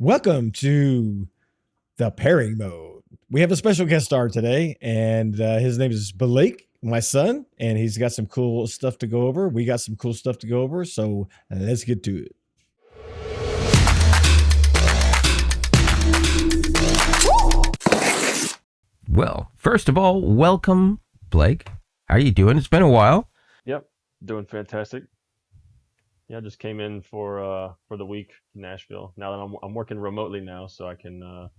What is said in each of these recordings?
Welcome to the pairing mode. We have a special guest star today, and his name is Blake, my son, and he's got some cool stuff to go over. We got some cool stuff to go over, so let's get to it. Well, first of all, welcome, Blake. How are you doing? It's been a while. Yep, doing fantastic. Yeah, I just came in for the week in Nashville. Now that I'm working remotely now, so I can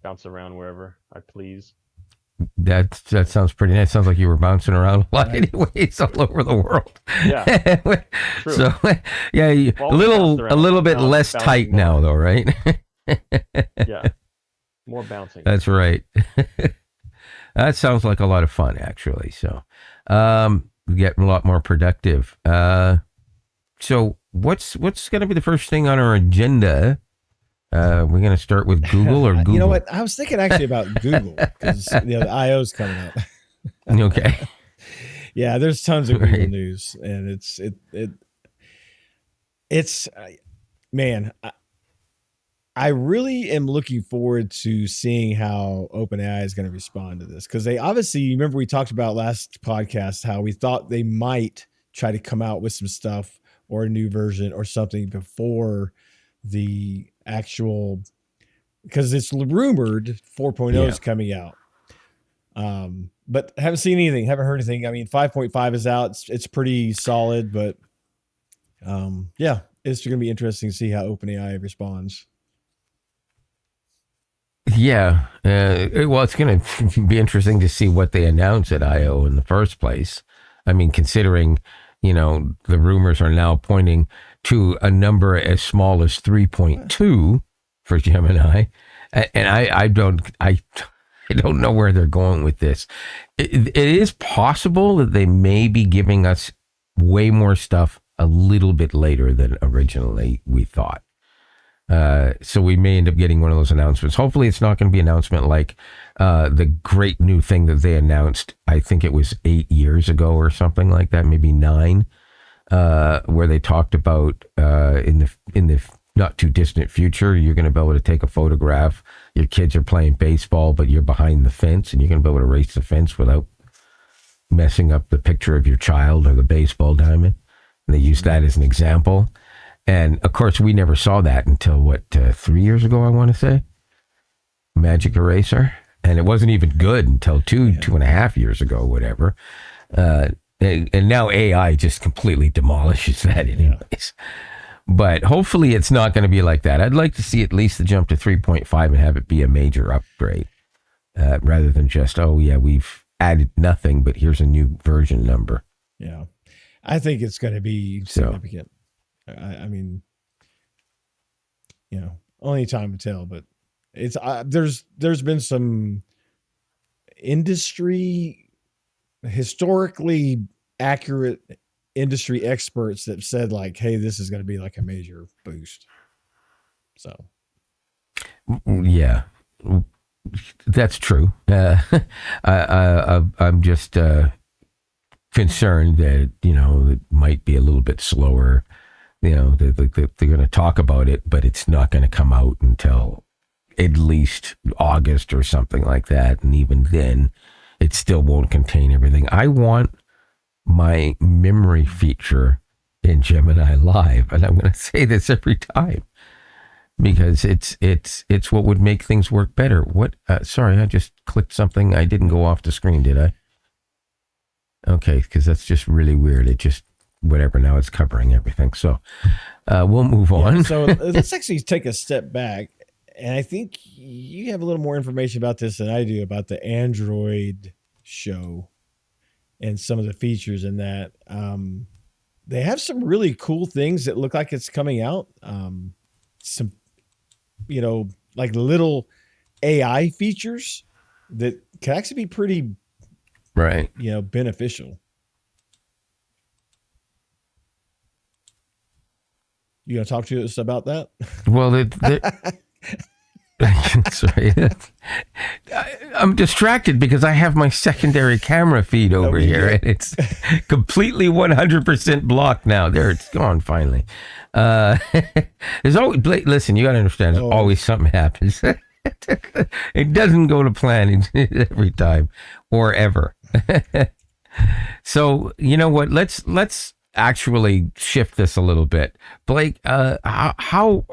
bounce around wherever I please. That sounds pretty nice. Sounds like you were bouncing around a lot, anyways, all over the world. Yeah, true. So, yeah, a little bit less tight now, though, right? Yeah, more bouncing. That's right. That sounds like a lot of fun, actually. So, getting a lot more productive. So, what's going to be the first thing on our agenda? We're going to start with Google or Google. You know what? I was thinking actually about Google because the I/O's coming up. Okay. Yeah, there's tons of Google news, and it's man. I really am looking forward to seeing how OpenAI is going to respond to this, because they obviously, remember we talked about last podcast how we thought they might try to come out with some stuff or a new version or something before the actual, because it's rumored 4.0 is coming out. But haven't seen anything, haven't heard anything. I mean, 5.5 is out. It's pretty solid, but yeah, it's going to be interesting to see how OpenAI responds. Yeah. Well, it's going to be interesting to see what they announce at I/O in the first place. I mean, considering, the rumors are now pointing to a number as small as 3.2 for Gemini. And I don't know where they're going with this. It is possible that they may be giving us way more stuff a little bit later than originally we thought. So we may end up getting one of those announcements. Hopefully it's not going to be an announcement like the great new thing that they announced, I think it was 8 years ago or something like that, maybe 9, where they talked about in the not too distant future, you're going to be able to take a photograph. Your kids are playing baseball, but you're behind the fence, and you're going to be able to race the fence without messing up the picture of your child or the baseball diamond. And they used that as an example. And of course, we never saw that until 3 years ago, I want to say. Magic Eraser. And it wasn't even good until 2.5 years ago, whatever. And now AI just completely demolishes that anyways. Yeah. But hopefully it's not going to be like that. I'd like to see at least the jump to 3.5 and have it be a major upgrade rather than just, we've added nothing, but here's a new version number. Yeah. I think it's going to be significant. I mean, only time will tell, but it's there's been some historically accurate industry experts that said like, hey, this is going to be like a major boost. So yeah, that's true. I'm just concerned that it might be a little bit slower. They're going to talk about it, but it's not going to come out until at least August or something like that. And even then, it still won't contain everything. I want my memory feature in Gemini Live, and I'm going to say this every time because it's what would make things work better. What? Sorry, I just clicked something. I didn't go off the screen, did I? Okay, because that's just really weird. It just whatever. Now it's covering everything. So we'll move on. Yeah, so let's actually take a step back. And I think you have a little more information about this than I do about the Android show and some of the features in that. They have some really cool things that look like it's coming out. Some, like little AI features that can actually be pretty, right, beneficial. You gonna talk to us about that? Well, sorry. I'm distracted because I have my secondary camera feed over here, and it's completely 100% blocked now. There, it's gone finally. There's always, listen, you got to understand, there's always something happens. It doesn't go to plan every time or ever. So, you know what? Let's actually shift this a little bit. Blake, how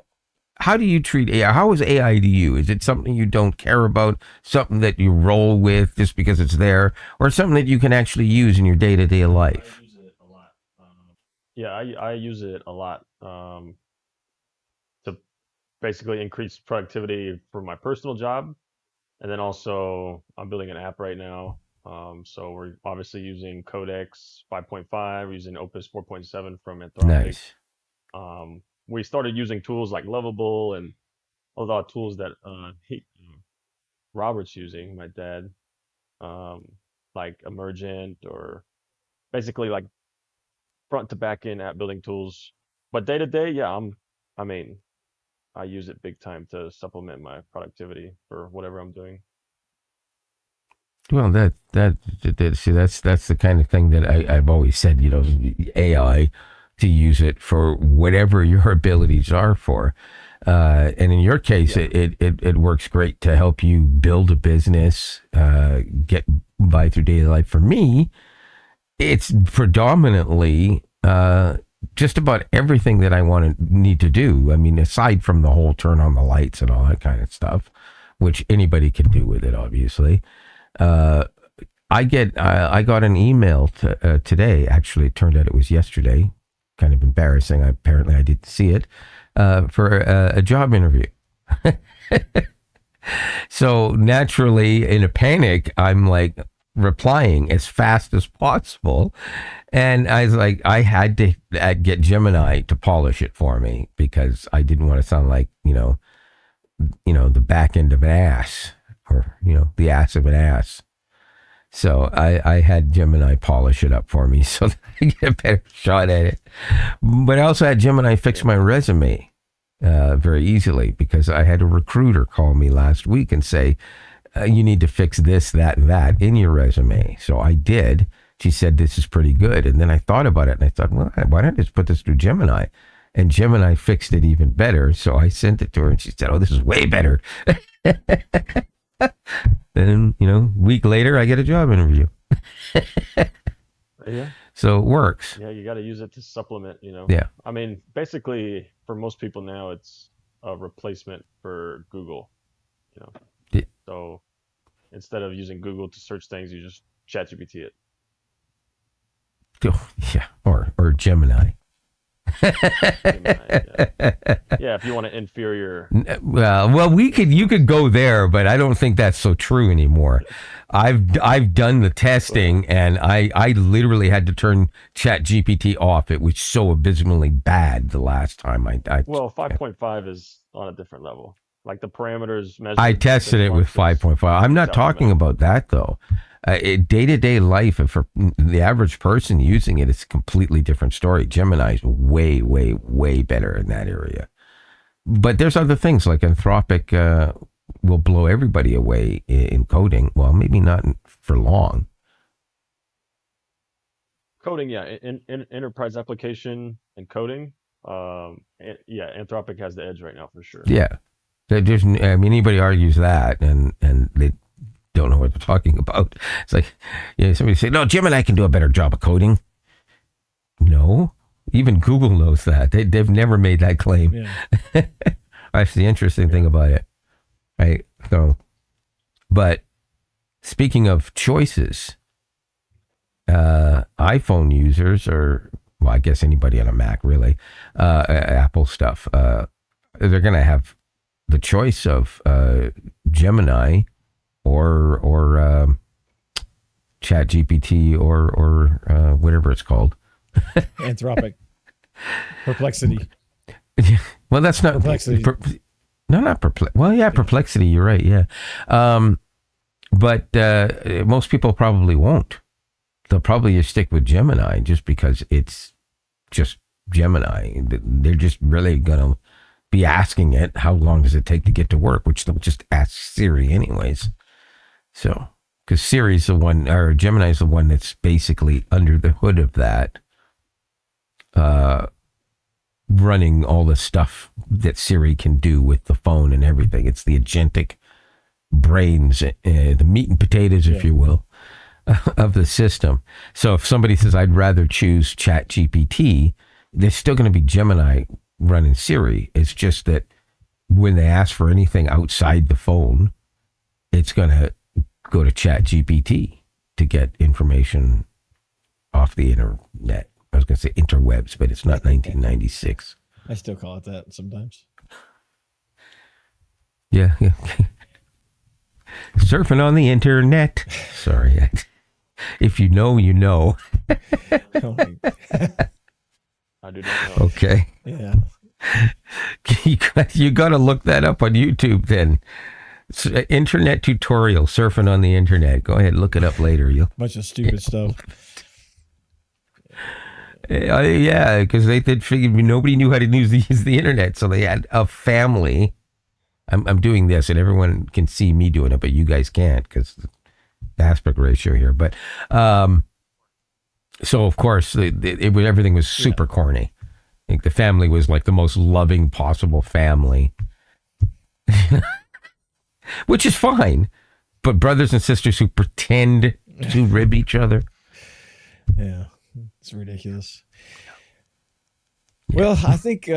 do you treat AI? How is AI to you? Is it something you don't care about, something that you roll with just because it's there, or something that you can actually use in your day-to-day life? I use it a lot. Yeah, I use it a lot to basically increase productivity for my personal job. And then also, I'm building an app right now. So we're obviously using Codex 5.5, using Opus 4.7 from Anthropic. Nice. We started using tools like Lovable and a lot of tools that Robert's using, my dad, like Emergent or basically like front to back end app building tools. But day to day, yeah, I mean, I use it big time to supplement my productivity for whatever I'm doing. Well, see, that's the kind of thing that I've always said, you know, AI, to use it for whatever your abilities are for. And in your case, it works great to help you build a business, get by through daily life. For me, it's predominantly just about everything that I need to do. I mean, aside from the whole turn on the lights and all that kind of stuff, which anybody can do with it, obviously. I got an email today. Actually, it turned out it was yesterday. Kind of embarrassing. Apparently, I didn't see it for a job interview. So naturally, in a panic, I'm like replying as fast as possible, and I was like, I had to get Gemini to polish it for me because I didn't want to sound like the back end of an ass, or the ass of an ass. So I had Gemini polish it up for me so that I get a better shot at it. But I also had Gemini fix my resume very easily, because I had a recruiter call me last week and say, you need to fix this, that, and that in your resume. So I did. She said, this is pretty good. And then I thought about it, and I thought, well, why don't I just put this through Gemini? And Gemini fixed it even better. So I sent it to her, and she said, oh, this is way better. Then, a week later, I get a job interview. Yeah. So it works. Yeah, you got to use it to supplement, Yeah. I mean, basically, for most people now, it's a replacement for Google, Yeah. So instead of using Google to search things, you just ChatGPT it. Oh, yeah. Or Gemini. Yeah, if you want an inferior. Well, you could go there, but I don't think that's so true anymore. I've done the testing, and I literally had to turn ChatGPT off. It was so abysmally bad the last time I Well, 5.5 is on a different level. Like the parameters measured. I tested it with 5.5. I'm not talking about that though. Day-to-day life, and for the average person using it, it's a completely different story. Gemini is way, way, way better in that area. But there's other things like Anthropic will blow everybody away in coding. Well, maybe not for long. Coding, yeah, in enterprise application and coding, Anthropic has the edge right now for sure. Yeah, anybody argues that, and they don't know what they're talking about. It's like, somebody say, no, Gemini can do a better job of coding. No, even Google knows that. They've never made that claim. Yeah. That's the interesting thing about it, right? So, but speaking of choices, iPhone users, or well, I guess anybody on a Mac really, Apple stuff, they're going to have the choice of Gemini or ChatGPT or whatever it's called. Anthropic. Perplexity. Well, that's not Perplexity. Not Perplexity. Well, yeah, Perplexity. You're right. Yeah, but most people probably won't. They'll probably just stick with Gemini just because it's just Gemini. They're just really gonna be asking it, how long does it take to get to work? Which they'll just ask Siri anyways. So, because Siri's the one, or Gemini's the one that's basically under the hood of that, running all the stuff that Siri can do with the phone and everything. It's the agentic brains, the meat and potatoes, if you will, of the system. So if somebody says, I'd rather choose Chat GPT, there's still going to be Gemini running Siri. It's just that when they ask for anything outside the phone, it's going to go to Chat GPT to get information off the internet. I was going to say interwebs, but it's not 1996. I still call it that sometimes. Yeah. Surfing on the internet. Sorry. If you know, you know. I do not know. Okay. Yeah. You got to look that up on YouTube then. Internet tutorial, surfing on the internet. Go ahead, look it up later. Bunch of stupid stuff. Yeah, because they figured nobody knew how to use the internet, so they had a family. I'm doing this, and everyone can see me doing it, but you guys can't because the aspect ratio here. But so of course everything was super corny. I think the family was like the most loving possible family, which is fine. But brothers and sisters who pretend to rib each other. Yeah, it's ridiculous. Yeah. Well, I think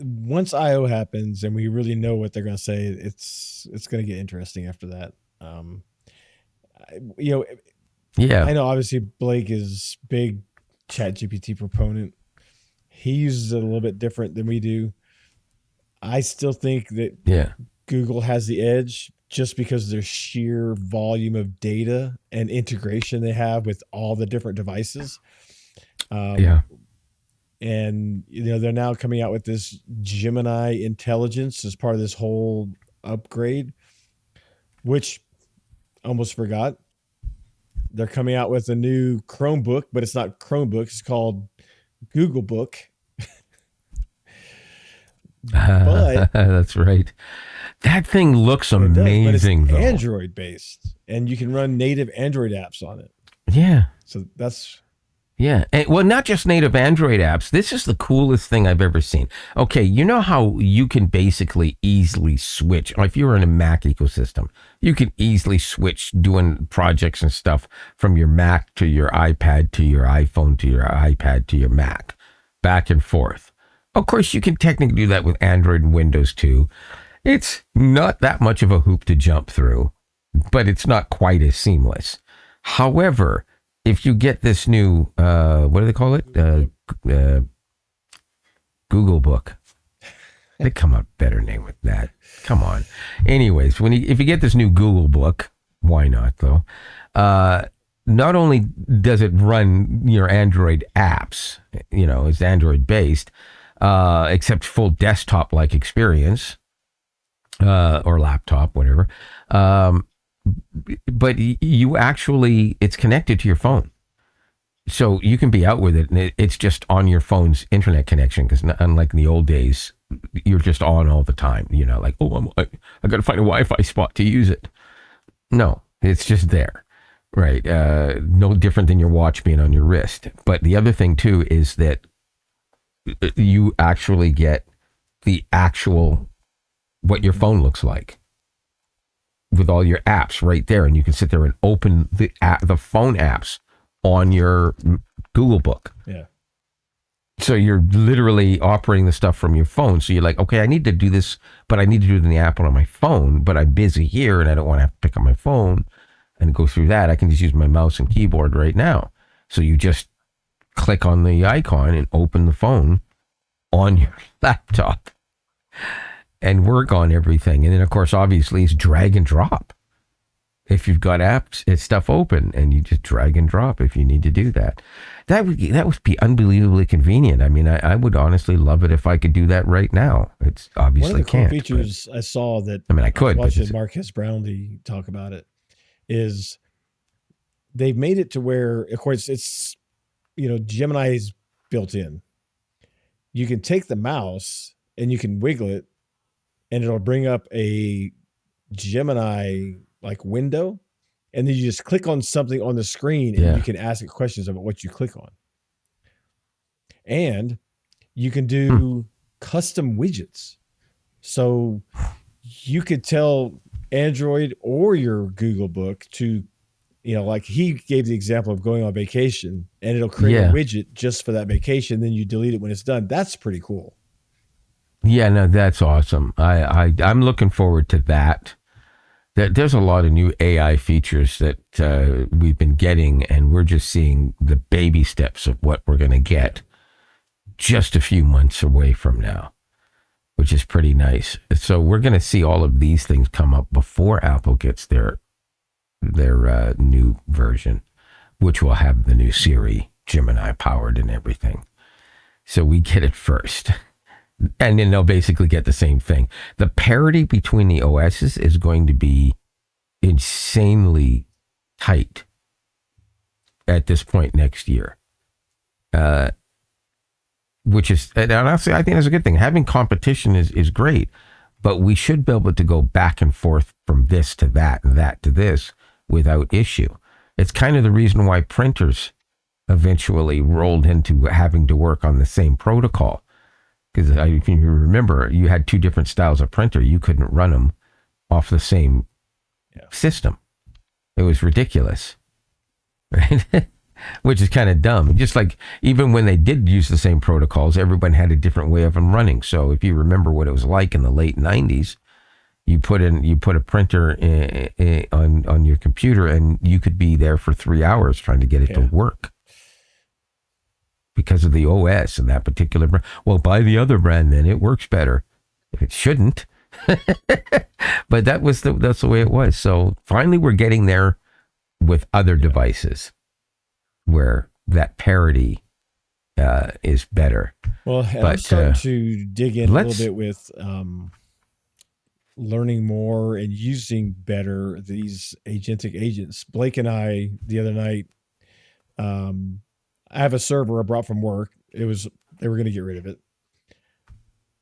once I/O happens and we really know what they're going to say, it's going to get interesting after that. Yeah, I know obviously Blake is big ChatGPT proponent. He uses it a little bit different than we do. I still think that Google has the edge just because of their sheer volume of data and integration they have with all the different devices. And they're now coming out with this Gemini intelligence as part of this whole upgrade, which almost forgot. They're coming out with a new Chromebook, but it's not Chromebook. It's called Google Book. But that's right. That thing looks amazing. But it's Android based, and you can run native Android apps on it. Yeah. So that's. Yeah. And, well, not just native Android apps. This is the coolest thing I've ever seen. Okay. You know how you can basically easily switch, if you're in a Mac ecosystem, you can easily switch doing projects and stuff from your Mac to your iPad to your iPhone to your iPad to your Mac, back and forth. Of course, you can technically do that with Android and Windows too. It's not that much of a hoop to jump through, but it's not quite as seamless. However, if you get this new, what do they call it? Google Book. They come up better name with that. Come on. Anyways, if you get this new Google Book, why not though? Not only does it run your Android apps, it's Android based, except full desktop-like experience, or laptop, whatever. But you actually, it's connected to your phone. So you can be out with it, and it's just on your phone's internet connection, because unlike in the old days, you're just on all the time. Like, I got to find a Wi-Fi spot to use it. No, it's just there. Right. No different than your watch being on your wrist. But the other thing, too, is that you actually get the actual what your phone looks like with all your apps right there, and you can sit there and open the phone apps on your Google Book. Yeah. So you're literally operating the stuff from your phone. So you're like, okay, I need to do this, but I need to do it in the app on my phone, but I'm busy here and I don't want to have to pick up my phone and go through that. I can just use my mouse and keyboard right now. So you just click on the icon and open the phone on your laptop and work on everything. And then, of course, obviously, it's drag and drop. If you've got apps, it's stuff open, and you just drag and drop if you need to do that. That would be unbelievably convenient. I mean, I would honestly love it if I could do that right now. It's obviously one of the can't. Cool features I saw that I could. Watching Marcus Brownlee talk about it is they've made it to where, of course, it's Gemini is built in. You can take the mouse and you can wiggle it, and it'll bring up a Gemini like window, and then you just click on something on the screen and you can ask it questions about what you click on. And you can do custom widgets. So you could tell Android or your Google Book to, like he gave the example of going on vacation, and it'll create a widget just for that vacation. Then you delete it when it's done. That's pretty cool. Yeah, no, that's awesome. I'm looking forward to that. There's a lot of new AI features that we've been getting, and we're just seeing the baby steps of what we're going to get just a few months away from now, which is pretty nice. So we're going to see all of these things come up before Apple gets their new version, which will have the new Siri, Gemini powered and everything. So we get it first. And then they'll basically get the same thing. The parity between the OSs is going to be insanely tight at this point next year. Which is, and honestly, I think that's a good thing. Having competition is great, but we should be able to go back and forth from this to that and that to this without issue. It's kind of the reason why printers eventually rolled into having to work on the same protocol. Because if you remember, you had two different styles of printer. You couldn't run them off the same system. It was ridiculous, right? Which is kind of dumb. Just like even when they did use the same protocols, everyone had a different way of them running. So if you remember what it was like in the late 90s, you put a printer on your computer, and you could be there for 3 hours trying to get it to work. Because of the OS and that particular brand. Well, buy the other brand, then it works better. It shouldn't. But that's the way it was. So finally we're getting there with other devices where that parity is better. Well, and I'm starting to dig in a little bit with learning more and using better these agentic agents. Blake and I, the other night, I have a server I brought from work. They were going to get rid of it.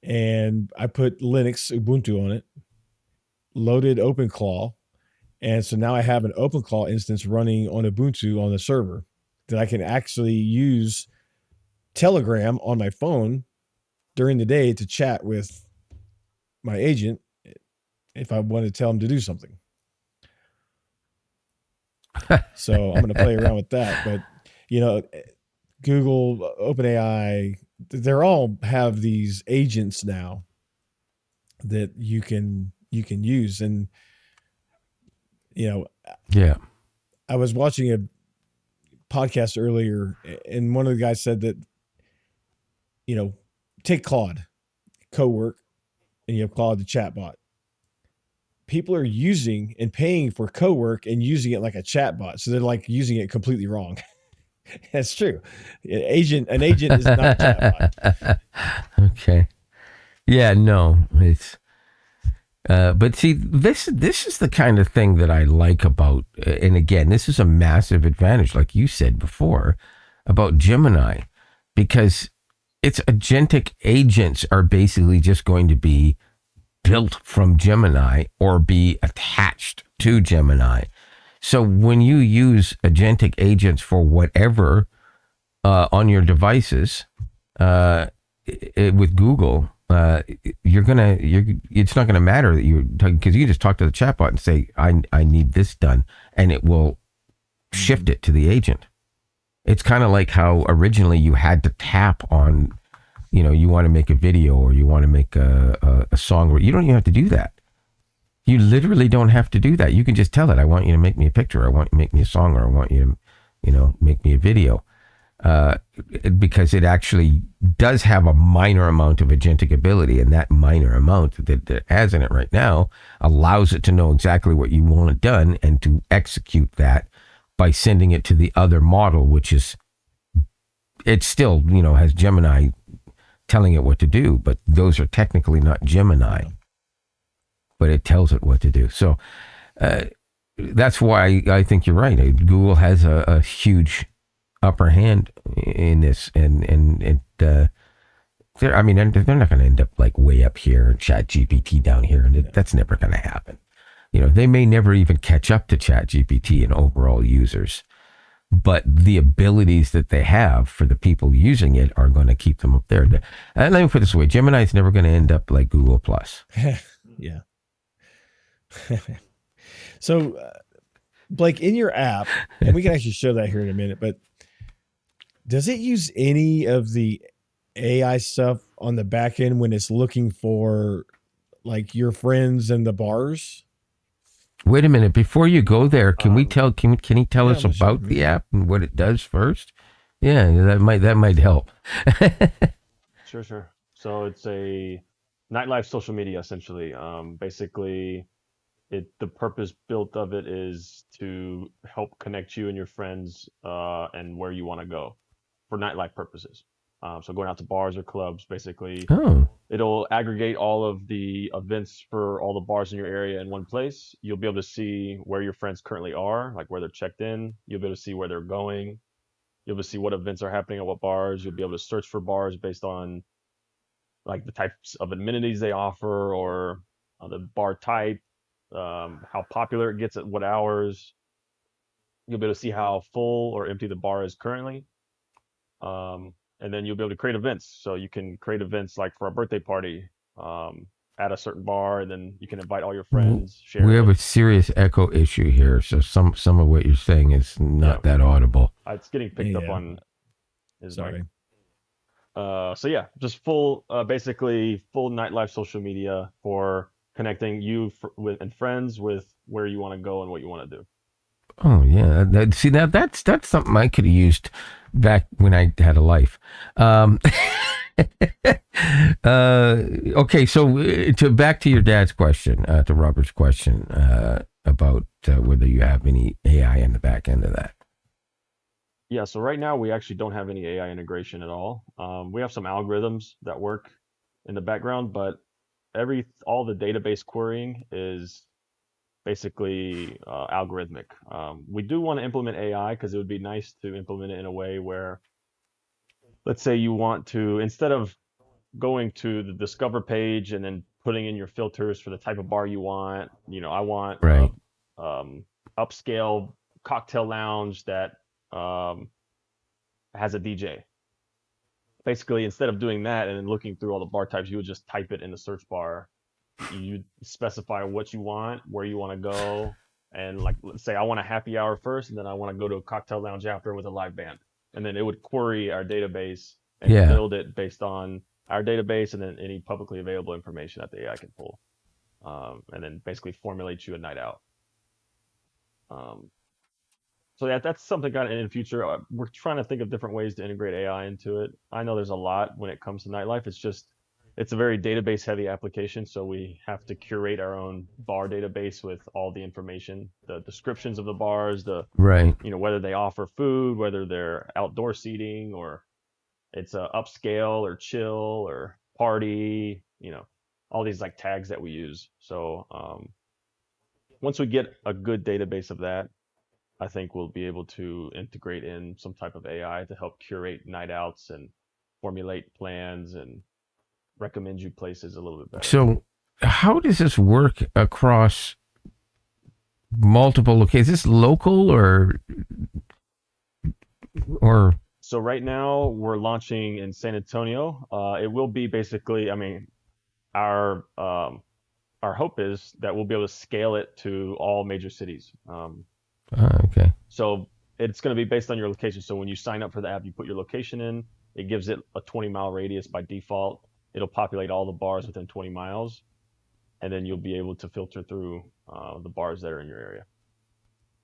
And I put Linux Ubuntu on it, loaded OpenClaw. And so now I have an OpenClaw instance running on Ubuntu on the server that I can actually use Telegram on my phone during the day to chat with my agent if I want to tell him to do something. So I'm going to play around with that. But, Google, OpenAI, they're all have these agents now that you can use. And, I was watching a podcast earlier, and one of the guys said that, take Claude, Cowork, and you have Claude, the chatbot. People are using and paying for Cowork and using it like a chatbot. So they're like using it completely wrong. That's true. An agent is not a chatbot. Okay. Yeah, no, it's, but see, this is the kind of thing that I like about, and again, this is a massive advantage, like you said before, about Gemini, because its agentic agents are basically just going to be built from Gemini or be attached to Gemini. So when you use agentic agents for whatever on your devices with Google, it's not gonna matter that you're talking, because you just talk to the chatbot and say, I need this done, and it will shift it to the agent. It's kind of like how originally you had to tap on, you want to make a video or you want to make a song, where you don't even have to do that. You literally don't have to do that. You can just tell it, I want you to make me a picture, I want you to make me a song, or I want you to, make me a video. Because it actually does have a minor amount of agentic ability, and that minor amount that it has in it right now allows it to know exactly what you want it done and to execute that by sending it to the other model, which is, it still, has Gemini telling it what to do, but those are technically not Gemini. But it tells it what to do. So that's why I think you're right. Google has a huge upper hand in this, and they're not going to end up like way up here and Chat GPT down here, and that's never going to happen. They may never even catch up to ChatGPT in overall users, but the abilities that they have for the people using it are going to keep them up there. And let me put it this way: Gemini is never going to end up like Google Plus. Yeah. So, Blake, in your app, and we can actually show that here in a minute, but does it use any of the AI stuff on the back end when it's looking for like your friends in the bars? Wait a minute. Before you go there, can he tell yeah, us about the app and what it does first? Yeah, that might help. Sure. So it's a nightlife social media essentially. Basically, the purpose built of it is to help connect you and your friends and where you want to go for nightlife purposes. So going out to bars or clubs, basically, Oh, it'll aggregate all of the events for all the bars in your area in one place. You'll be able to see where your friends currently are, like where they're checked in. You'll be able to see where they're going. You'll be able to see what events are happening at what bars. You'll be able to search for bars based on like the types of amenities they offer or the bar type, how popular it gets at what hours. You'll be able to see how full or empty the bar is currently. And then you'll be able to create events. So you can create events like for a birthday party at a certain bar, and then you can invite all your friends. Share we have it. a serious echo issue here, so some of what you're saying is not that audible. It's getting picked up on his Sorry. mic. So yeah, just basically full nightlife social media for connecting you with and friends with where you want to go and what you want to do. Oh yeah, that's something I could have used back when I had a life. Okay, so back to your dad's question, to Robert's question about whether you have any AI in the back end of that. Yeah, so right now we actually don't have any AI integration at all. We have some algorithms that work in the background, but all the database querying is basically algorithmic. We do want to implement AI because it would be nice to implement it in a way where, let's say you want to, instead of going to the discover page and then putting in your filters for the type of bar you want, I want Right. upscale cocktail lounge that has a DJ. Basically, instead of doing that and then looking through all the bar types, you would just type it in the search bar. You specify what you want, where you want to go, and like let's say I want a happy hour first, and then I want to go to a cocktail lounge after with a live band, and then it would query our database and build it based on our database and then any publicly available information that the AI can pull, and then basically formulate you a night out. So yeah, that's something kind of in the future. We're trying to think of different ways to integrate AI into it. I know there's a lot when it comes to nightlife. It's a very database heavy application, so we have to curate our own bar database with all the information, the descriptions of the bars, whether they offer food, whether they're outdoor seating, or it's a upscale or chill or party, all these like tags that we use. So once we get a good database of that, I think we'll be able to integrate in some type of AI to help curate night outs and formulate plans and recommend you places a little bit better. So how does this work across multiple locations? Is this local or so right now we're launching in San Antonio. It will be basically, our hope is that we'll be able to scale it to all major cities. Okay. So it's going to be based on your location. So when you sign up for the app, you put your location in. It gives it a 20-mile radius by default. It'll populate all the bars within 20 miles, and then you'll be able to filter through the bars that are in your area.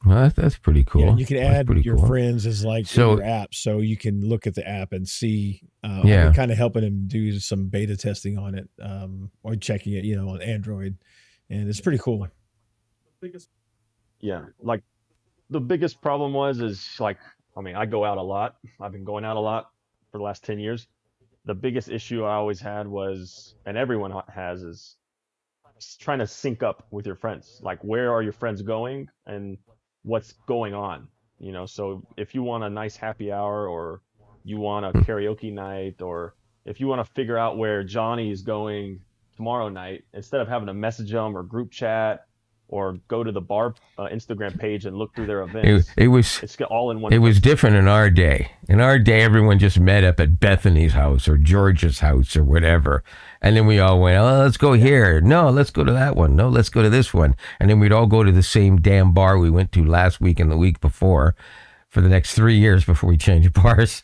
Well, that's pretty cool. Yeah, and you can add your friends as in your app, so you can look at the app and see. We're kind of helping them do some beta testing on it, or checking it, on Android, and it's pretty cool. Yeah, like the biggest problem I go out a lot. I've been going out a lot for the last 10 years. The biggest issue I always had was, and everyone has, is trying to sync up with your friends. Like, where are your friends going and what's going on? So if you want a nice happy hour, or you want a karaoke night, or if you want to figure out where Johnny is going tomorrow night, instead of having to message them or group chat or go to the bar Instagram page and look through their events. It was It's all in one it was place. different in our day. In our day, everyone just met up at Bethany's house or George's house or whatever, and then we all went, "Oh, let's go here. No, let's go to that one. No, let's go to this one." And then we'd all go to the same damn bar we went to last week and the week before, for the next 3 years before we changed bars.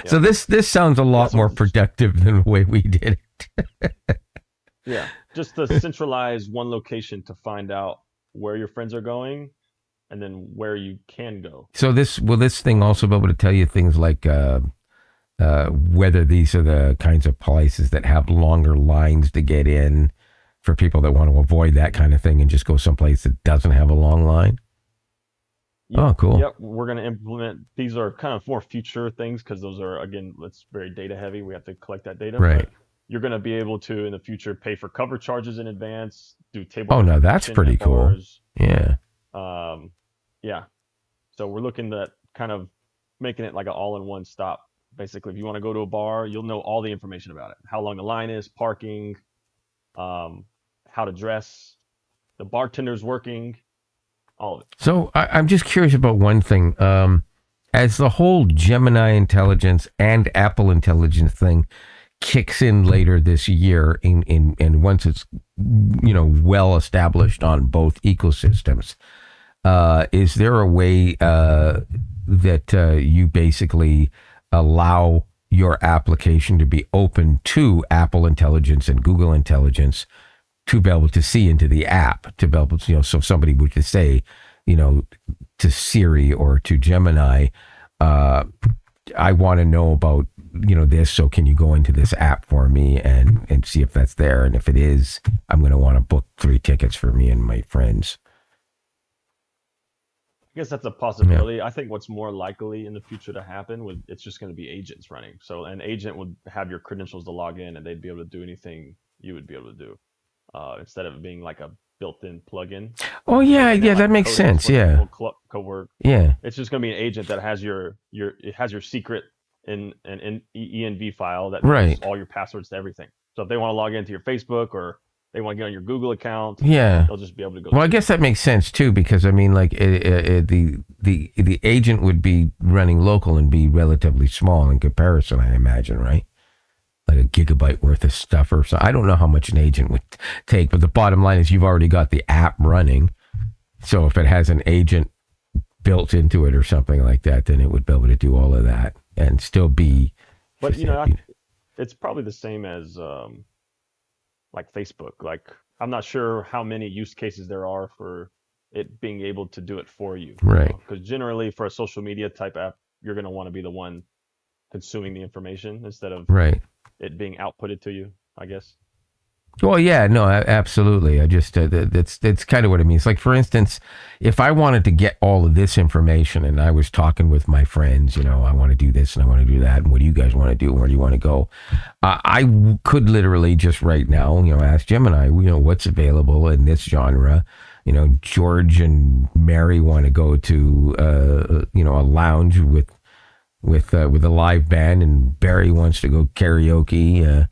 So this sounds a lot more productive than the way we did it. Yeah, just to centralize one location to find out where your friends are going, and then where you can go. So will this thing also be able to tell you things like whether these are the kinds of places that have longer lines to get in for people that want to avoid that kind of thing and just go someplace that doesn't have a long line? Oh, cool. Yep, we're going to implement, these are kind of more future things because those are, again, it's very data heavy. We have to collect that data. Right. But you're going to be able to, in the future, pay for cover charges in advance, do table. Oh, no, that's pretty cool. Yeah. Yeah. So we're looking at kind of making it like an all-in-one stop. Basically, if you want to go to a bar, you'll know all the information about it. How long the line is, parking, how to dress, the bartender's working, all of it. So I'm just curious about one thing. As the whole Gemini intelligence and Apple intelligence thing kicks in later this year, and once it's well established on both ecosystems, is there a way that you basically allow your application to be open to Apple intelligence and Google intelligence to be able to see into the app, to be able to, so somebody would just say, to Siri or to Gemini, I want to know about, this, so can you go into this app for me and see if that's there? And if it is, I'm going to want to book 3 tickets for me and my friends. I guess that's a possibility. Yeah. I think what's more likely in the future to happen it's just going to be agents running. So an agent would have your credentials to log in, and they'd be able to do anything you would be able to do, instead of it being like a built-in plugin. Oh yeah, like that makes sense. Yeah. Co-work. Yeah. It's just going to be an agent that has your secret in an env file that knows all your passwords to everything. So if they want to log into your Facebook or they want to get on your Google account, they'll just be able to go. Well, I guess that makes sense too, because I mean, like the agent would be running local and be relatively small in comparison, I imagine, right? Like a gigabyte worth of stuff or so. I don't know how much an agent would take, but the bottom line is you've already got the app running. So if it has an agent built into it or something like that, then it would be able to do all of that and still be. But it's probably the same as like Facebook. Like I'm not sure how many use cases there are for it being able to do it for you. Right. Because generally for a social media type app, you're going to want to be the one consuming the information instead of it being outputted to you, I guess. Well, yeah, no, absolutely. I just, it's kind of what it means. Like, for instance, if I wanted to get all of this information and I was talking with my friends, I want to do this and I want to do that. And what do you guys want to do? And where do you want to go? I could literally just right now, ask Gemini, what's available in this genre. George and Mary want to go to, a lounge with a live band, and Barry wants to go karaoke.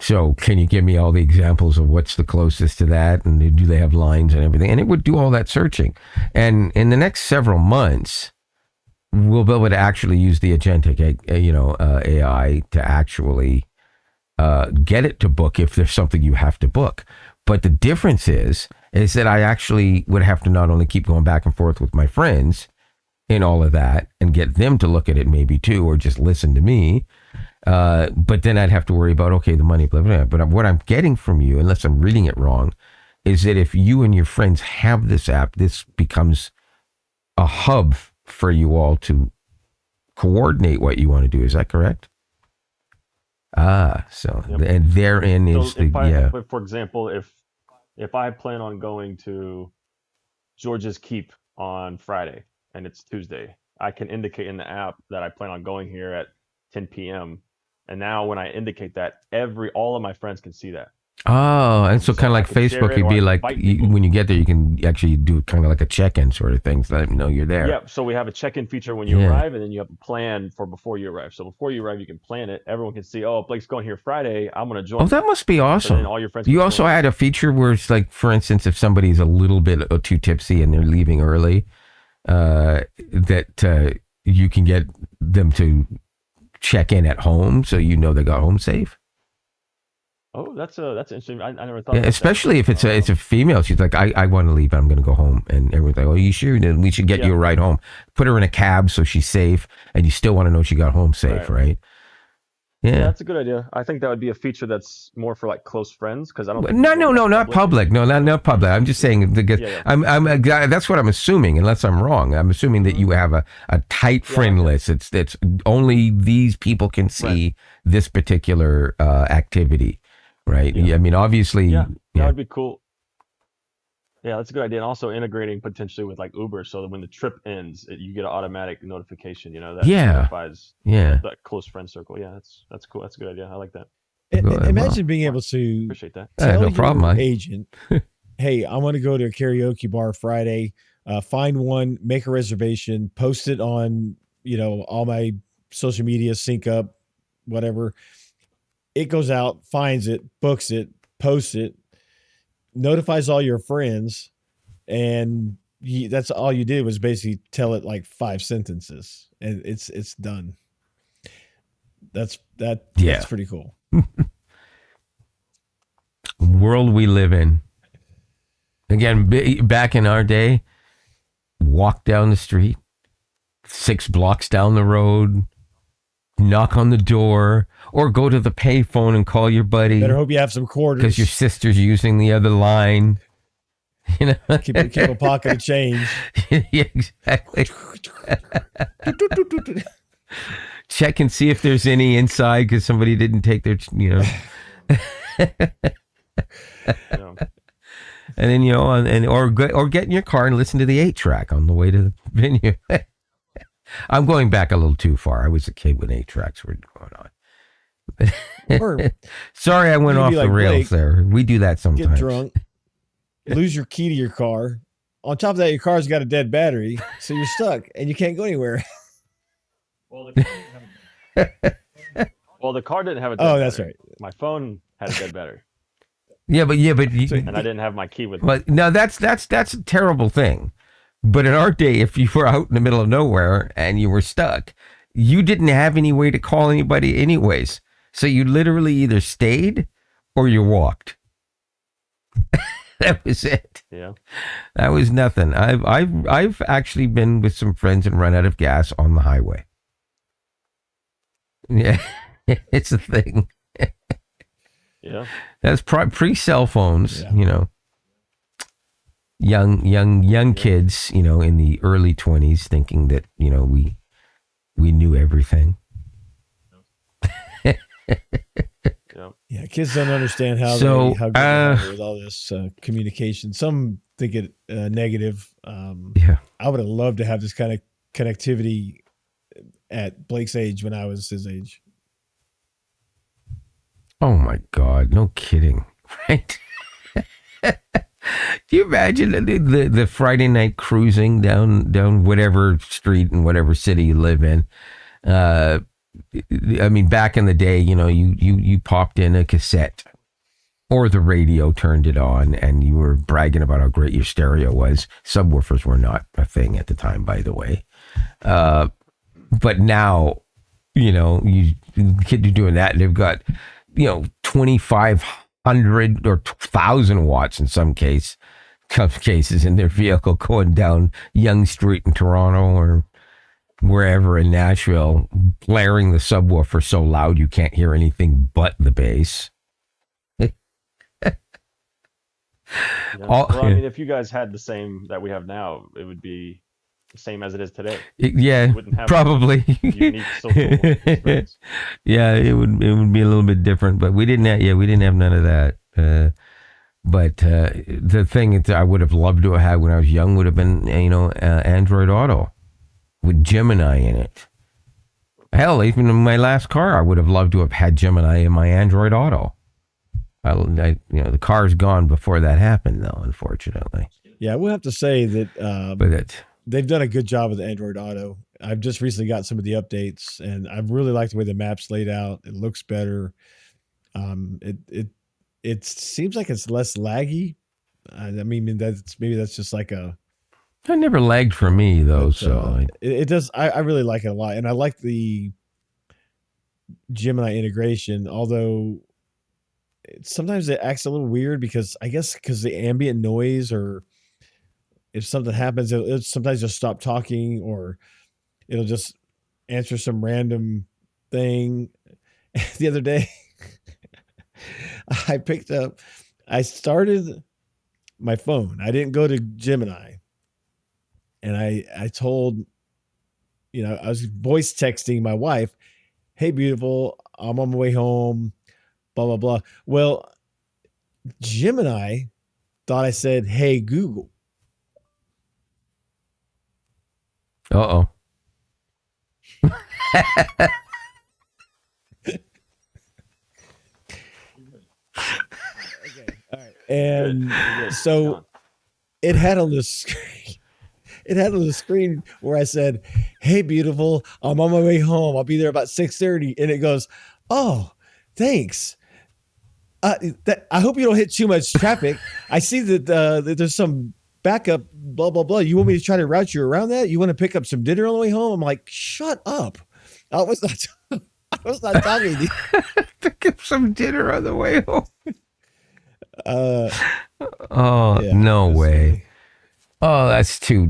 So can you give me all the examples of what's the closest to that? And do they have lines and everything? And it would do all that searching. And in the next several months, we'll be able to actually use the agentic, AI to actually get it to book if there's something you have to book. But the difference is that I actually would have to not only keep going back and forth with my friends in all of that and get them to look at it maybe too, or just listen to me. But then I'd have to worry about, okay, the money, blah, blah, blah. But what I'm getting from you, unless I'm reading it wrong, is that if you and your friends have this app, this becomes a hub for you all to coordinate what you want to do. Is that correct? So, and therein is for example, if I plan on going to George's Keep on Friday and it's Tuesday, I can indicate in the app that I plan on going here at 10 p.m. And now when I indicate that, all of my friends can see that. Oh, and so So kind of I like can share Facebook, it you'd or I be can like, invite people. when you get there, you can actually do kind of like a check-in sort of thing, so let them know you're there. Yeah, so we have a check-in feature when you Yeah. arrive, and then you have a plan for before you arrive. So before you arrive, you can plan it. Everyone can see, oh, Blake's going here Friday. I'm going to join Oh, that you. must be So then awesome. all your friends You can also join. had a feature where it's like, for instance, if somebody's a little bit too tipsy and they're leaving early, that you can get them to check in at home, so you know they got home safe. Oh, that's interesting. I never thought Yeah, about especially if that. it's a female. She's like, I want to leave. I'm going to go home, and everyone's like, oh, you sure? Then we should get Yeah. you a ride home. Put her in a cab so she's safe, and you still want to know she got home safe, right? Yeah, Yeah. that's a good idea. I think that would be a feature that's more for like close friends because I don't think No, you'd want that not public. No, not public. I'm just saying because Yeah. that's what I'm assuming, unless I'm wrong. I'm assuming that you have a tight friend okay. list. It's only these people can see this particular activity, right? Yeah. I mean, obviously, Yeah, that would be cool. Yeah, that's a good idea. And also integrating potentially with like Uber so that when the trip ends, you get an automatic notification, that notifies that close friend circle. Yeah, that's cool. That's a good idea. I like that. Imagine being able to Appreciate that. tell no your problem, agent, hey, I want to go to a karaoke bar Friday. Find one, make a reservation, post it on, all my social media, sync up, whatever. It goes out, finds it, books it, posts it, notifies all your friends, and that's all you did was basically tell it like 5 sentences, and it's done. That's pretty cool. World we live in. Again, back in our day, walk down the street, 6 blocks down the road, knock on the door, or go to the payphone and call your buddy. Better hope you have some quarters because your sister's using the other line. Keep a pocket of change. Yeah, exactly. Check and see if there's any inside because somebody didn't take their, And then or get in your car and listen to the 8-track on the way to the venue. I'm going back a little too far. I was a kid when 8-tracks were going on. Sorry, I went off the rails there. We do that sometimes. Get drunk, lose your key to your car. On top of that, your car's got a dead battery, so you're stuck and you can't go anywhere. Well, the car didn't have a dead battery. That's right. My phone had a dead battery. Yeah, but and I didn't have my key with me. But no, that's a terrible thing. But in our day, if you were out in the middle of nowhere and you were stuck, you didn't have any way to call anybody anyways. So you literally either stayed or you walked. That was it. Yeah. That was nothing. I've actually been with some friends and run out of gas on the highway. Yeah, it's a thing. Yeah. That's pre-cell phones, young kids, in the early 20s thinking that, we knew everything. Yeah, kids don't understand how good they are with all this communication. Some think it negative. I would have loved to have this kind of connectivity at Blake's age when I was his age. Oh my God, no kidding, right? Do you imagine the Friday night cruising down whatever street in whatever city you live in? I mean, back in the day, you popped in a cassette or the radio turned it on and you were bragging about how great your stereo was. Subwoofers were not a thing at the time, by the way. But now, you kids are doing that and they've got, 2,500 or 1,000 watts in some cases in their vehicle going down Yonge Street in Toronto or wherever in Nashville, blaring the subwoofer so loud you can't hear anything but the bass. Well, I mean, if you guys had the same that we have now, it would be the same as it is today. Yeah, probably. Unique social experience. Yeah, it would be a little bit different, but we didn't have none of that. But the thing that I would have loved to have had when I was young would have been, Android Auto with Gemini in it. Hell, even in my last car, I would have loved to have had Gemini in my Android Auto. The car's gone before that happened, though. Unfortunately, Yeah, we'll have to say that but they've done a good job with Android Auto. I've just recently got some of the updates, and I really like the way the map's laid out. It looks better. It seems like it's less laggy. I mean, that's just like a. it never lagged for me though. So it does. I really like it a lot, and I like the Gemini integration. Although sometimes it acts a little weird because I guess because the ambient noise, or if something happens, it'll sometimes just stop talking, or it'll just answer some random thing. The other day, I started my phone. I didn't go to Gemini, and I told, I was voice texting my wife, "Hey, beautiful, I'm on my way home." Blah blah blah. Well, Gemini thought I said, "Hey, Google." Uh-oh. Okay, all right. And so it had on the screen. It had on the screen where I said, "Hey, beautiful, I'm on my way home. I'll be there about 6:30." And it goes, "Oh, thanks. I hope you don't hit too much traffic. I see that there's some backup, blah, blah, blah. You want me to try to route you around that? You want to pick up some dinner on the way home?" I'm like, "Shut up. I was not talking to you." Pick up some dinner on the way home. Yeah, no way. Funny. Oh, that's too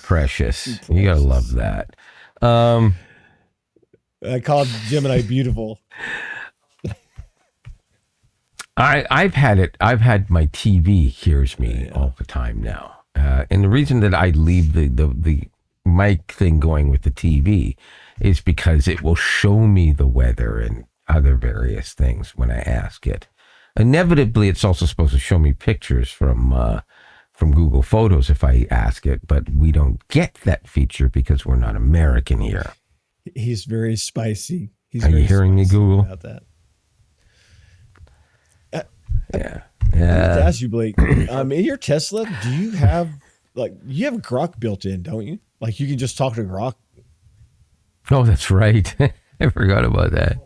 precious. You gotta love that. I called Gemini beautiful. I've had my TV hears me all the time now. And the reason that I leave the mic thing going with the TV is because it will show me the weather and other various things when I ask it. Inevitably, it's also supposed to show me pictures from Google Photos if I ask it, but we don't get that feature because we're not American here. He's very spicy. Are you hearing me, Google? About that. Yeah. I need to ask you, Blake. In your Tesla, do you have Grok built in? Don't you? Like you can just talk to Grok. Oh, that's right. I forgot about that.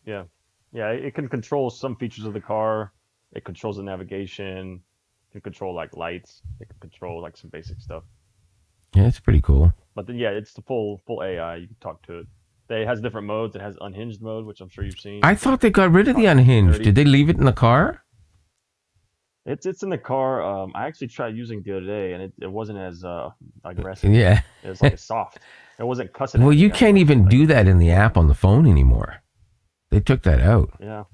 Yeah, it can control some features of the car. It controls the navigation. It can control like lights. It can control like some basic stuff. Yeah, it's pretty cool. But then, yeah, it's the full AI. You can talk to it. It has different modes. It has unhinged mode, which I'm sure you've seen. I thought they got rid of the unhinged. Did they leave it in the car? It's in the car. I actually tried using it the other day, and it wasn't as aggressive. Yeah. It was like a soft. It wasn't cussing. Well, you can't even do that in the app on the phone anymore. They took that out. Yeah.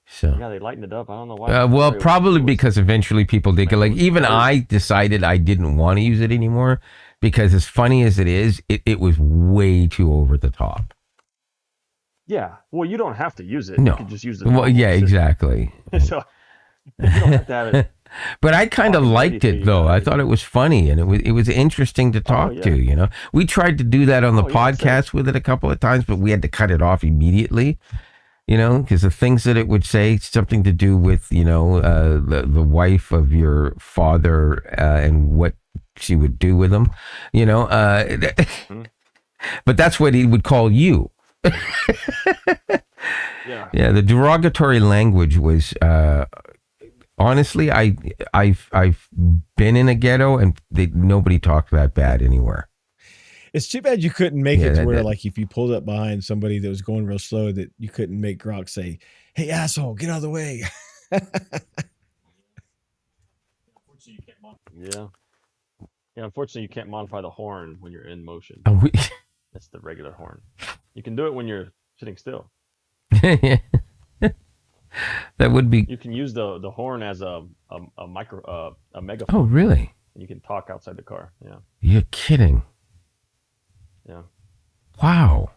So. Yeah, they lightened it up. I don't know why. Well, probably because eventually people did. Like even I decided I didn't want to use it anymore because as funny as it is, it was way too over the top. Yeah. Well, you don't have to use it. No. You can just use it. Well, yeah, exactly. So you don't have to have it. But I kind of liked it though. I thought it was funny and it was interesting to talk to. We tried to do that on the podcast with it a couple of times, but we had to cut it off immediately. Because the things that it would say, something to do with, the wife of your father and what she would do with him, But that's what he would call you. Yeah, the derogatory language was, honestly, I've been in a ghetto and nobody talked that bad anywhere. It's too bad you couldn't make it to where, like, if you pulled up behind somebody that was going real slow, that you couldn't make Grok say, "Hey, asshole, get out of the way." Yeah. Unfortunately, you can't modify the horn when you're in motion. That's the regular horn. You can do it when you're sitting still. That would be. You can use the horn as a megaphone. Oh, really? And you can talk outside the car. Yeah. You're kidding. Yeah. Wow.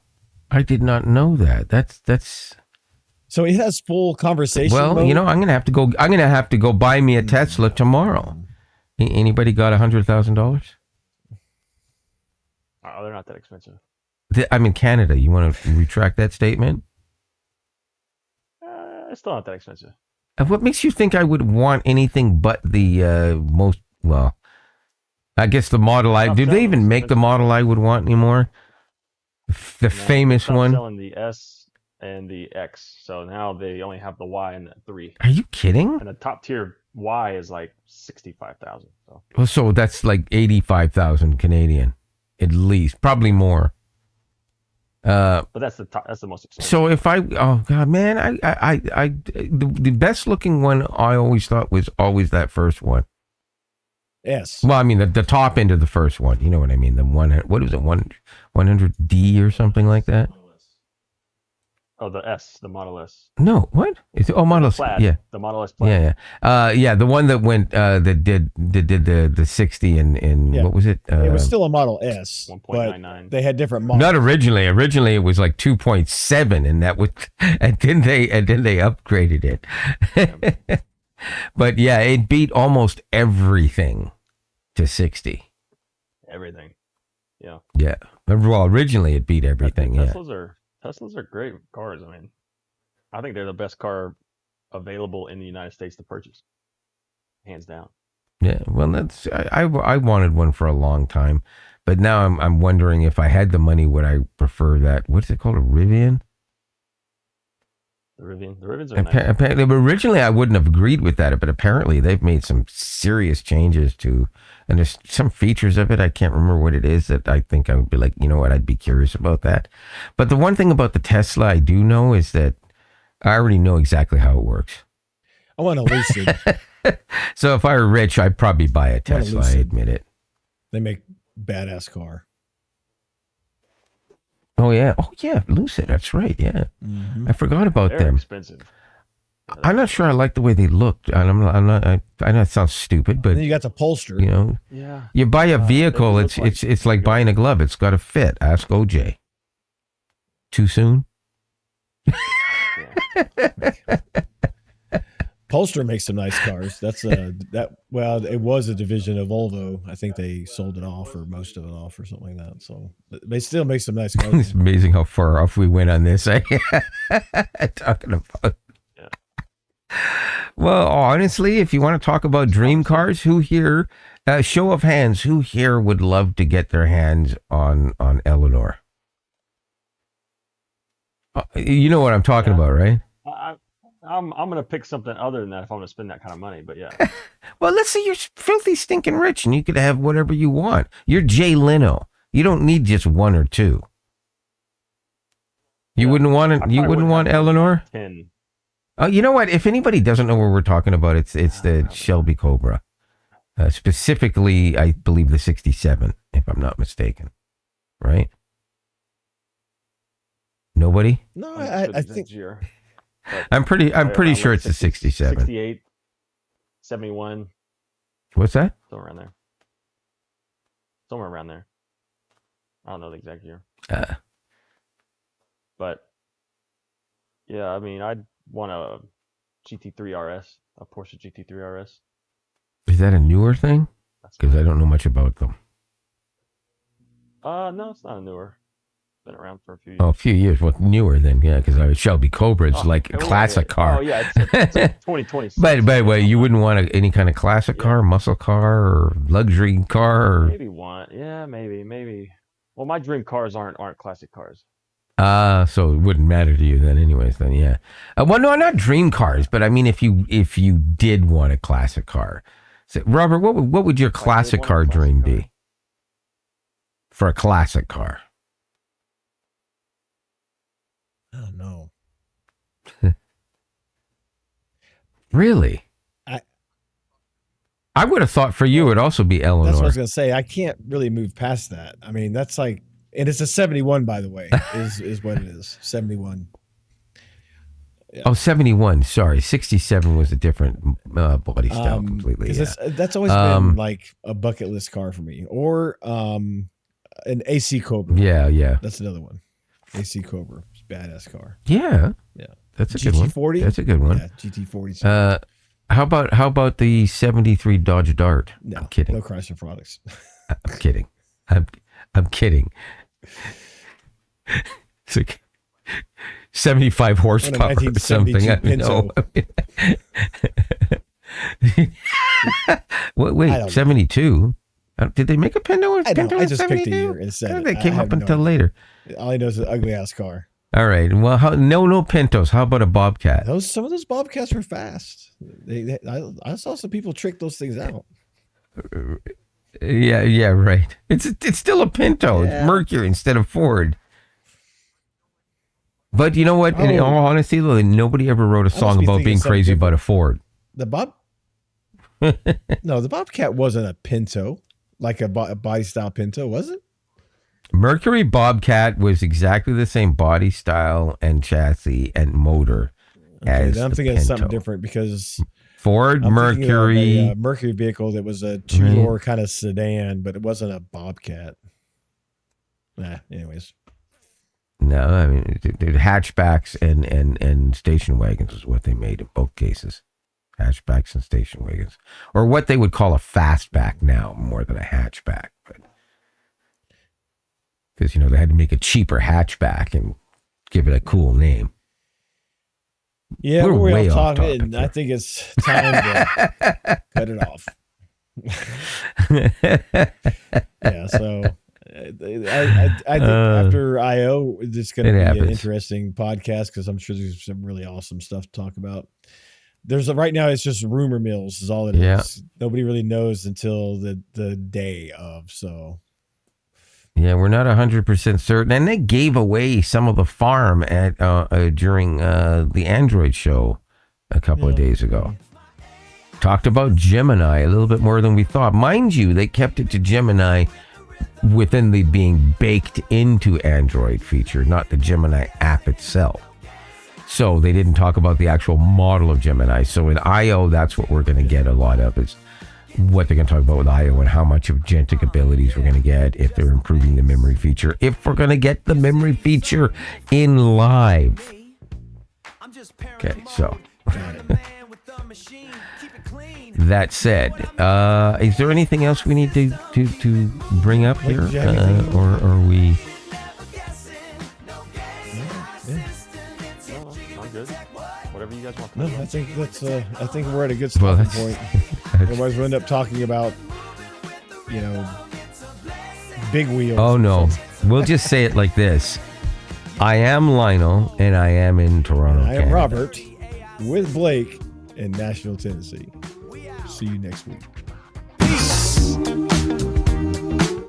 I did not know that. That's So it has full conversation. Well, mode? I'm gonna have to go buy me a Tesla tomorrow. Anybody got $100,000? Oh, they're not that expensive. I'm in Canada. You want to retract that statement? It's still not that expensive. What makes you think I would want anything but the most? Well, I guess the Model I. Do they even make the Model I would want anymore? The famous one. Selling the S and the X, so now they only have the Y and the 3. Are you kidding? And the top tier Y is like 65,000. So. Well, so that's like 85,000 Canadian, at least, probably more. But that's the top. That's the most expensive. So if oh god, man, the best looking one I always thought was always that first one. Yes. Well, I mean the top end of the first one. You know what I mean? The what is it? 100D or something like that. Oh, the S, the Model S. No, what? Model S. Yeah, the Model S Plaid. Yeah. The one that went that did the 60 and what was it? It was still a Model S, 1.99. They had different models. Not originally. Originally, it was like 2.7, and that was, and then they upgraded it. Yeah. But yeah, it beat almost everything to 60. Everything. Yeah. Yeah. Well, originally it beat everything. Teslas are great cars. I mean, I think they're the best car available in the United States to purchase, hands down. Yeah, well, I wanted one for a long time, but now I'm wondering if I had the money, would I prefer that? What's it called, a Rivian? The Rivians are nice. Apparently, originally I wouldn't have agreed with that, but apparently they've made some serious changes and there's some features of it, I can't remember what it is, that I think I would be like, you know what, I'd be curious about that. But the one thing about the Tesla I do know is that I already know exactly how it works. I want a Lucid. So if I were rich, I'd probably buy a Tesla, I admit it. They make badass car. Oh yeah, Lucid. That's right. Yeah, I forgot about They're them. Expensive. I'm not sure I like the way they looked. I'm not. I know it sounds stupid, but then you got the Polster. You know, yeah. You buy a vehicle. It's like buying a glove. It's got to fit. Ask OJ. Too soon. Polster makes some nice cars. That's well, it was a division of Volvo. I think they sold it off or most of it off or something like that. So they still make some nice cars. It's amazing how far off we went on this. Talking about. Yeah. Well, honestly, if you want to talk about dream cars, who here? Show of hands, who here would love to get their hands on Eleanor? You know what I'm talking about, right? I'm gonna pick something other than that if I'm gonna spend that kind of money. But yeah. Well, let's say you're filthy stinking rich and you could have whatever you want. You're Jay Leno. You don't need just one or two. You wouldn't want it. You wouldn't want Eleanor. 10. Oh, you know what? If anybody doesn't know what we're talking about, it's the Shelby Cobra, specifically, I believe the 67, if I'm not mistaken. Right? Nobody? No, I think. Year. I'm pretty sure it's a 67. 68, 71. What's that? Somewhere around there. Somewhere around there. I don't know the exact year. But yeah, I mean, I'd want a GT3 RS, a Porsche GT3 RS. Is that a newer thing? Because I don't know much about them. No, it's not a newer. Been around for a few years. Oh, a few years. Well, newer then, yeah, because Shelby Cobra is like a classic car. Oh, yeah, it's like 2020. But by the way, you wouldn't want any kind of classic car, muscle car, or luxury car? Or... Maybe one. Yeah, maybe. Well, my dream cars aren't classic cars. So it wouldn't matter to you then anyways, then, yeah. Well, no, not dream cars, but I mean, if you did want a classic car. So, Robert, what would your classic car dream be? For a classic car? I don't know. Really? I would have thought for you it'd also be Eleanor. That's what I was going to say. I can't really move past that. I mean, that's like, and it's a 71, by the way, is what it is. 71. Yeah. Oh, 71. Sorry. 67 was a different body style completely. Yeah. That's always been like a bucket list car for me. Or an AC Cobra. Yeah. That's another one. AC Cobra. Badass car. Yeah. That's a good one. GT40? That's a good one. Yeah, GT40. How about the 73 Dodge Dart? No, I'm kidding. No Chrysler products. I'm kidding. I'm kidding. 75 horsepower or something. I don't know. Wait, 72? Did they make a Pinto? I don't know. I just picked a 72? year and said They came up until later. All I know is an ugly ass car. All right. Well, no Pintos. How about a Bobcat? Some of those Bobcats were fast. I saw some people trick those things out. Yeah, right. It's still a Pinto. Yeah. It's Mercury instead of Ford. But you know what? In all honesty, though, nobody ever wrote a song about being crazy about a Ford. The Bobcat wasn't a Pinto, like a body style Pinto, was it? Mercury Bobcat was exactly the same body style and chassis and motor as I'm thinking of something different because Ford Mercury, a Mercury vehicle that was a two-door kind of sedan, but it wasn't a Bobcat. Anyways. No, I mean hatchbacks and station wagons is what they made in both cases. Hatchbacks and station wagons, or what they would call a fastback now, more than a hatchback, but because they had to make a cheaper hatchback and give it a cool name. Yeah, we're way off topic, and I think it's time to cut it off. Yeah, so I think after I.O., it's going to be an interesting podcast because I'm sure there's some really awesome stuff to talk about. Right now it's just rumor mills is all it is. Nobody really knows until the day of. So yeah, we're not 100% certain, and they gave away some of the farm at during the Android show a couple of days ago. Talked about Gemini a little bit more than we thought. Mind you, they kept it to Gemini within the being baked into Android feature, not the Gemini app itself. So they didn't talk about the actual model of Gemini. So in I.O., that's what we're going to get a lot of, is what they're going to talk about with I.O. and how much of agentic abilities we're going to get, if they're improving the memory feature, if we're going to get the memory feature in live. Okay, so that said, is there anything else we need to bring up here, or are we? Whatever you guys want. No, I think that's. I think we're at a good stopping point. Otherwise, we'll end up talking about, big wheels. Oh no, we'll just say it like this: I am Lionel, and I am in Toronto. I am Robert, with Blake in Nashville, Tennessee. See you next week. Peace.